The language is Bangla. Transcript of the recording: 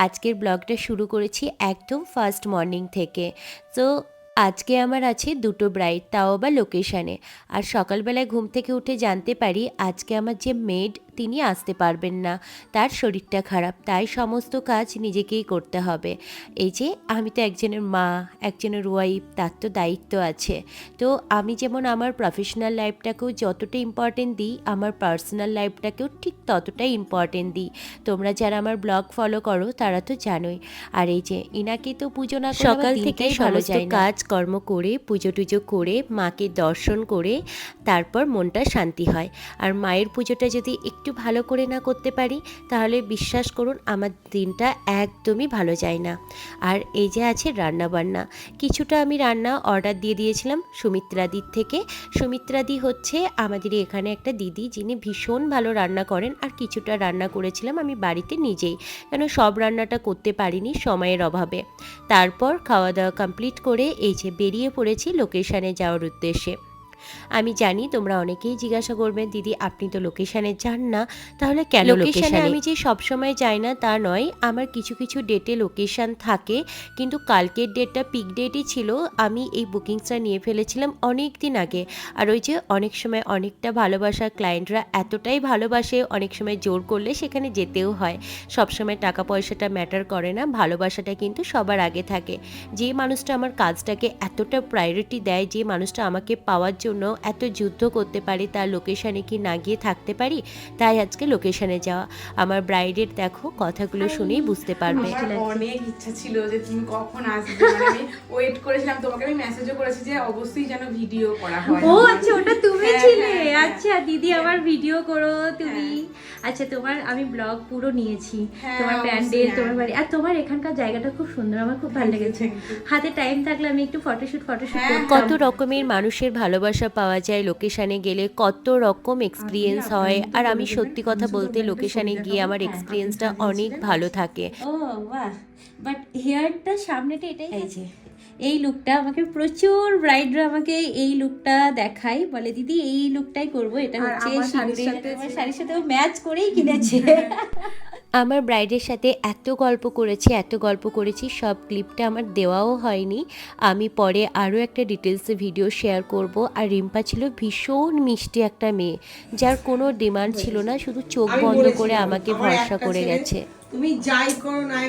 আজকের ব্লগটা শুরু করেছি একদম ফার্স্ট মর্নিং থেকে। তো আজকে আমার আছে দুটো ব্রাইড, তাও আবার লোকেশানে। আর সকালবেলায় ঘুম থেকে উঠে জানতে পারি আজকে আমার যে মেড তিনি আসতে পারবেন না, তার শরীরটা খারাপ, তাই সমস্ত কাজ নিজেকেই করতে হবে। এই যে আমি তো একজনের মা, একজনের ওয়াইফ, তার তো দায়িত্ব আছে। তো আমি যেমন আমার প্রফেশনাল লাইফটাকেও যতটা ইম্পর্টেন্ট দিই, আমার পার্সোনাল লাইফটাকেও ঠিক ততটাই ইম্পর্টেন্ট দিই। তোমরা যারা আমার ব্লগ ফলো করো তারা তো জানোই। আর এই যে ইনাকে তো পুজো না করে সকাল থেকে সমস্ত কাজ কর্ম করে পুজো টুজো করে মাকে দর্শন করে তারপর মনটা শান্তি হয়। আর মায়ের পুজোটা যদি একটু ভালো করে না করতে পারি তাহলে বিশ্বাস করুন আমার দিনটা একদমই ভালো যায় না। আর এই যে আছে রান্না বান্না, কিছুটা আমি রান্না অর্ডার দিয়ে দিয়েছিলাম সুমিত্রাদির থেকে। সুমিত্রাদি হচ্ছে আমাদের এখানে একটা দিদি যিনি ভীষণ ভালো রান্না করেন। আর কিছুটা রান্না করেছিলাম আমি বাড়িতে নিজেই, কেন সব রান্নাটা করতে পারিনি সময়ের অভাবে। তারপর খাওয়া দাওয়া কমপ্লিট করে এই যে বেরিয়ে পড়েছি লোকেশানে যাওয়ার উদ্দেশ্যে। আমি জানি তোমরা অনেকেই জিজ্ঞাসা করবেন, দিদি আপনি তো লোকেশানে যান না, তাহলে কেন লোকেশানে? আমি যে সবসময় যাই না তা নয়, আমার কিছু কিছু ডেটে লোকেশান থাকে, কিন্তু কালকের ডেটটা পিক ডেটই ছিল। আমি এই বুকিংসটা নিয়ে ফেলেছিলাম অনেক দিন আগে। আর ওই যে অনেক সময় অনেকটা ভালোবাসার ক্লায়েন্টরা এতটাই ভালোবাসে, অনেক সময় জোর করলে সেখানে যেতেও হয়। সবসময় টাকা পয়সাটা ম্যাটার করে না, ভালোবাসাটা কিন্তু সবার আগে থাকে। যে মানুষটা আমার কাজটাকে এতটা প্রায়োরিটি দেয়, যে মানুষটা আমাকে পাওয়ার জন্য এত যুদ্ধ করতে পারে, তার লোকেশানে কি না গিয়ে থাকতে পারি? তাই আজকে লোকেশানে যাওয়া। আমার ব্রাইডের দেখো কথাগুলো শুনেই বুঝতে পারবে। আমার অনেক ইচ্ছা ছিল যে তুমি কখন আসবে, মানে আমি ওয়েট করেছিলাম, তোমাকে আমি মেসেজও করেছি যে অবশ্যই যেন ভিডিও করা হয়। ও আচ্ছা, ওটা তুমি ছিলে। আচ্ছা দিদি আমার ভিডিও করো তুমি। আচ্ছা তোমার আমি ব্লগ পুরো নিয়েছি, তোমার প্যান্ডেল, তোমার বাড়ি, আর তোমার এখানকার জায়গাটা খুব সুন্দর, আমার খুব ভালো লেগেছে। হাতে টাইম থাকলে আমি একটু ফটোশুট কত রকমের মানুষের ভালোবাসা পাওয়া যায় লোকেশানে গেলে, কত রকম এক্সপিরিয়েন্স হয়। আর আমি সত্যি কথা বলতে লোকেশানে গিয়ে আমার এক্সপিরিয়েন্সটা অনেক ভালো থাকে। ও বাহ, বাট হেয়ারটা সামনেটা এটাই আছে। এই লুকটা আমাকে প্রচুর ব্রাইডরা আমাকে এই লুকটা দেখায়, বলে দিদি এই লুকটাই করবো, এটা হচ্ছে আমার শাড়ির সাথে ম্যাচ করেই কিনেছে। আমার ব্রাইডের সাথে এত গল্প করেছি, সব ক্লিপটা আমার দেওয়াও হয়নি। আমি পরে আরও একটা ডিটেলসে ভিডিও শেয়ার করব। আর রিম্পা ছিল ভীষণ মিষ্টি একটা মেয়ে, যার কোনো ডিমান্ড ছিল না, শুধু চোখ বন্ধ করে আমাকে ভরসা করে গেছে। তুমি যাই করো না